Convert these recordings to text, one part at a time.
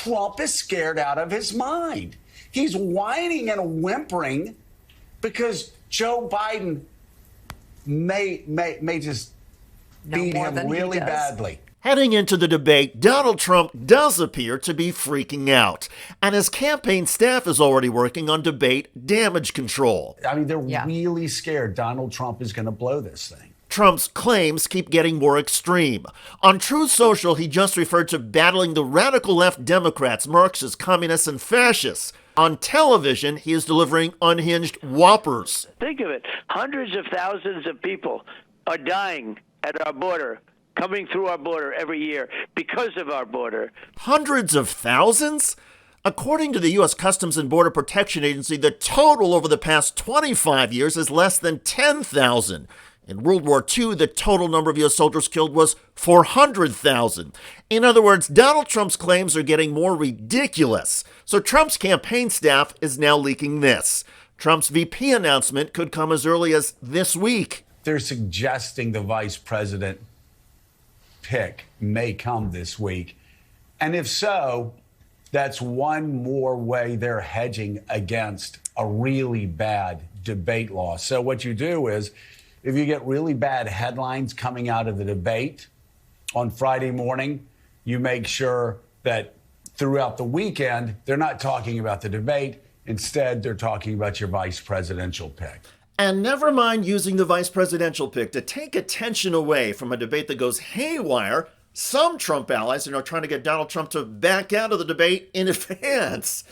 Trump is scared out of his mind. He's whining and whimpering because Joe Biden may just beat him really badly. Heading into the debate, Donald Trump does appear to be freaking out, and his campaign staff is already working on debate damage control. I mean, they're really scared Donald Trump is going to blow this thing. Trump's claims keep getting more extreme. On Truth Social, he just referred to battling the radical left Democrats, Marxists, communists, and fascists. On television, he is delivering unhinged whoppers. Think of it. Hundreds of thousands of people are dying at our border, coming through our border every year because of our border. Hundreds of thousands? According to the U.S. Customs and Border Protection Agency, the total over the past 25 years is less than 10,000. In World War II, the total number of U.S. soldiers killed was 400,000. In other words, Donald Trump's claims are getting more ridiculous. So Trump's campaign staff is now leaking this. Trump's VP announcement could come as early as this week. They're suggesting the vice president pick may come this week. And if so, that's one more way they're hedging against a really bad debate loss. So what you do is, if you get really bad headlines coming out of the debate on Friday morning, you make sure that throughout the weekend, they're not talking about the debate. Instead, they're talking about your vice presidential pick. And never mind using the vice presidential pick to take attention away from a debate that goes haywire. Some Trump allies are trying to get Donald Trump to back out of the debate in advance.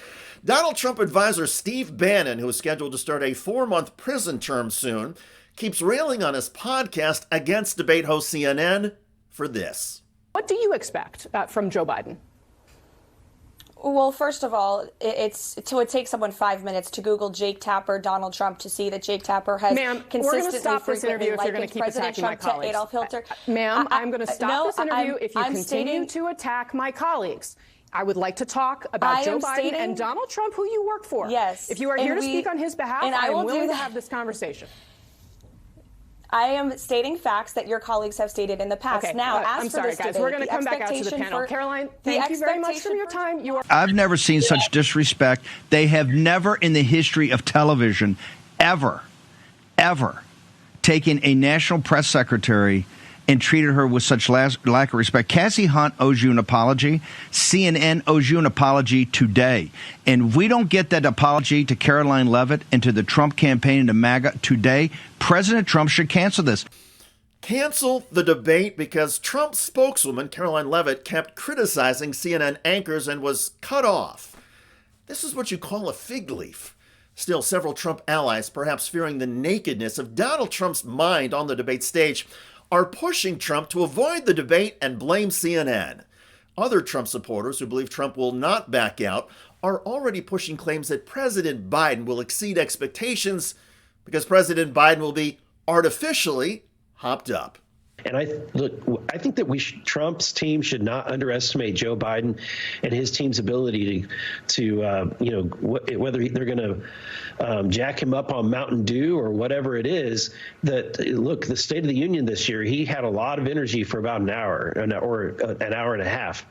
Donald Trump advisor Steve Bannon, who is scheduled to start a 4-month prison term soon, keeps railing on his podcast against debate host CNN for this. What do you expect from Joe Biden? Well, first of all, it takes someone 5 minutes to Google Jake Tapper, Donald Trump, to see that Jake Tapper has consistently, frequently likened President Trump to Adolf Hitler. Ma'am, I'm going to stop this interview if you continue to attack my colleagues. I would like to talk about Joe Biden and Donald Trump, who you work for. Yes. If you are here to speak on his behalf, I am willing to have this conversation. I am stating facts that your colleagues have stated in the past. Okay. Now, I'm sorry, guys. We're going to come back out to the panel. Caroline, thank you very much for your time. I've never seen such disrespect. They have never in the history of television ever taken a national press secretary and treated her with such lack of respect. Cassie Hunt owes you an apology. CNN owes you an apology today. And if we don't get that apology to Caroline Leavitt and to the Trump campaign and to MAGA today, President Trump should cancel this. Cancel the debate because Trump's spokeswoman, Caroline Leavitt, kept criticizing CNN anchors and was cut off. This is what you call a fig leaf. Still, several Trump allies, perhaps fearing the nakedness of Donald Trump's mind on the debate stage, are pushing Trump to avoid the debate and blame CNN. Other Trump supporters who believe Trump will not back out are already pushing claims that President Biden will exceed expectations because President Biden will be artificially hopped up. And I think that Trump's team should not underestimate Joe Biden and his team's ability to whether they're going to jack him up on Mountain Dew or whatever it is. That look, the State of the Union this year, he had a lot of energy for about an hour or an hour and a half.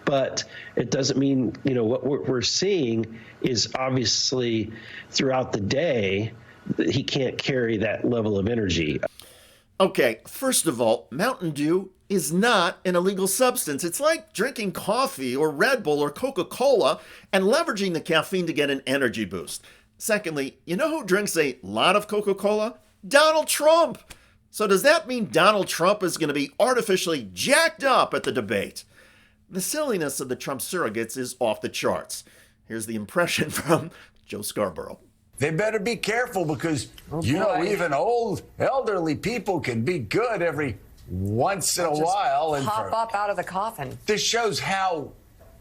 But it doesn't mean, what we're seeing is obviously throughout the day that he can't carry that level of energy. Okay, first of all, Mountain Dew is not an illegal substance. It's like drinking coffee or Red Bull or Coca-Cola and leveraging the caffeine to get an energy boost. Secondly, you know who drinks a lot of Coca-Cola? Donald Trump. So does that mean Donald Trump is going to be artificially jacked up at the debate? The silliness of the Trump surrogates is off the charts. Here's the impression from Joe Scarborough. They better be careful because, even old, elderly people can be good every once in a while. And pop up out of the coffin. This shows how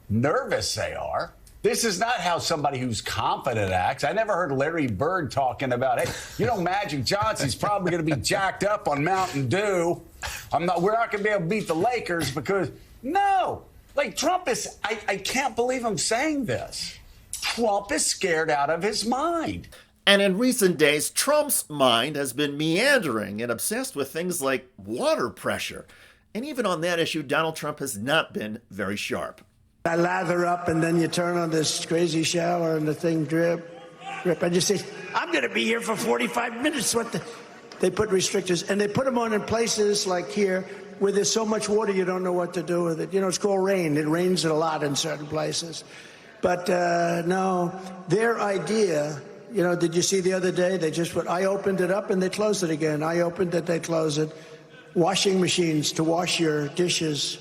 nervous they are. This is not how somebody who's confident acts. I never heard Larry Bird talking about, hey, Magic Johnson's probably going to be jacked up on Mountain Dew. We're not going to be able to beat the Lakers because, no. Like, Trump is, I can't believe I'm saying this. Trump is scared out of his mind. And in recent days, Trump's mind has been meandering and obsessed with things like water pressure. And even on that issue, Donald Trump has not been very sharp. I lather up, and then you turn on this crazy shower, and the thing drip. I just say, I'm going to be here for 45 minutes. They put restrictors, and they put them on in places like here where there's so much water you don't know what to do with it. You know, it's called rain. It rains a lot in certain places. But no, their idea, you know, did you see the other day? They just I opened it up and they closed it again. I opened it, they closed it. Washing machines to wash your dishes.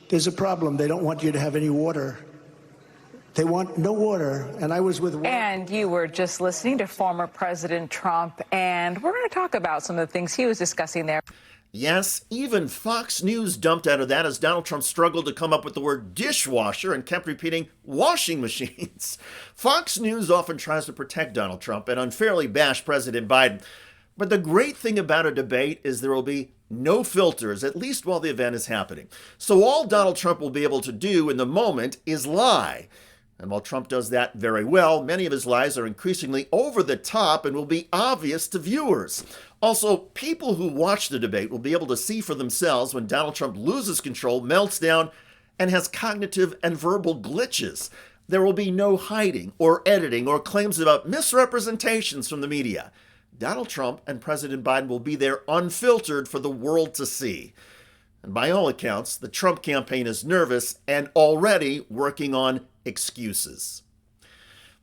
There's a problem. They don't want you to have any water. They want no water. And I was with one. And you were just listening to former President Trump, and we're going to talk about some of the things he was discussing there. Yes, even Fox News dumped out of that as Donald Trump struggled to come up with the word dishwasher and kept repeating washing machines. Fox News often tries to protect Donald Trump and unfairly bash President Biden. But the great thing about a debate is there will be no filters, at least while the event is happening. So all Donald Trump will be able to do in the moment is lie. And while Trump does that very well, many of his lies are increasingly over the top and will be obvious to viewers. Also, people who watch the debate will be able to see for themselves when Donald Trump loses control, melts down, and has cognitive and verbal glitches. There will be no hiding or editing or claims about misrepresentations from the media. Donald Trump and President Biden will be there unfiltered for the world to see. And by all accounts, the Trump campaign is nervous and already working on excuses.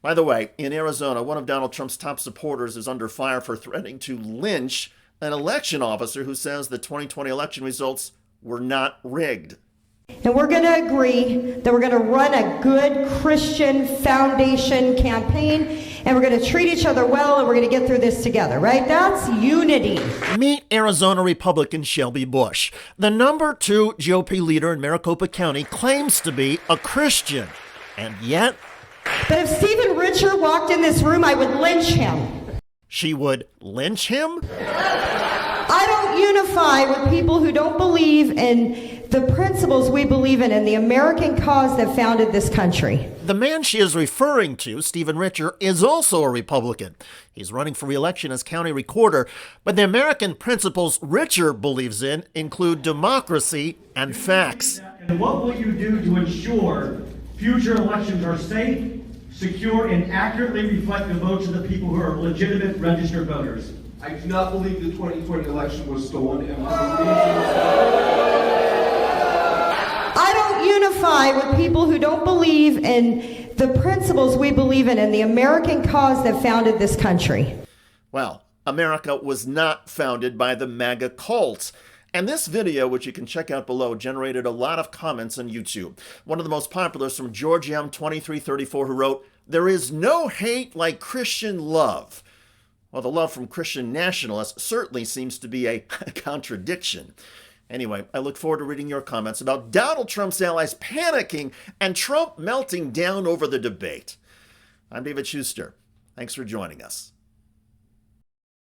By the way, in Arizona, one of Donald Trump's top supporters is under fire for threatening to lynch an election officer who says the 2020 election results were not rigged. And we're going to agree that we're going to run a good Christian foundation campaign, and we're going to treat each other well, and we're going to get through this together, right? That's unity. Meet Arizona Republican Shelby Bush. The number 2 GOP leader in Maricopa County claims to be a Christian, and yet... But if Stephen Richer walked in this room, I would lynch him. She would lynch him? I don't unify with people who don't believe in the principles we believe in the American cause that founded this country. The man she is referring to, Stephen Richer, is also a Republican. He's running for re-election as county recorder, but the American principles Richer believes in include democracy and facts. And what will you do to ensure future elections are safe, secure, and accurately reflect the votes of the people who are legitimate registered voters? I do not believe the 2020 election was stolen. I don't unify with people who don't believe in the principles we believe in the American cause that founded this country. Well, America was not founded by the MAGA cult. And this video, which you can check out below, generated a lot of comments on YouTube. One of the most popular is from George M2334, who wrote, "There is no hate like Christian love." Well, the love from Christian nationalists certainly seems to be a contradiction. Anyway, I look forward to reading your comments about Donald Trump's allies panicking and Trump melting down over the debate. I'm David Shuster. Thanks for joining us.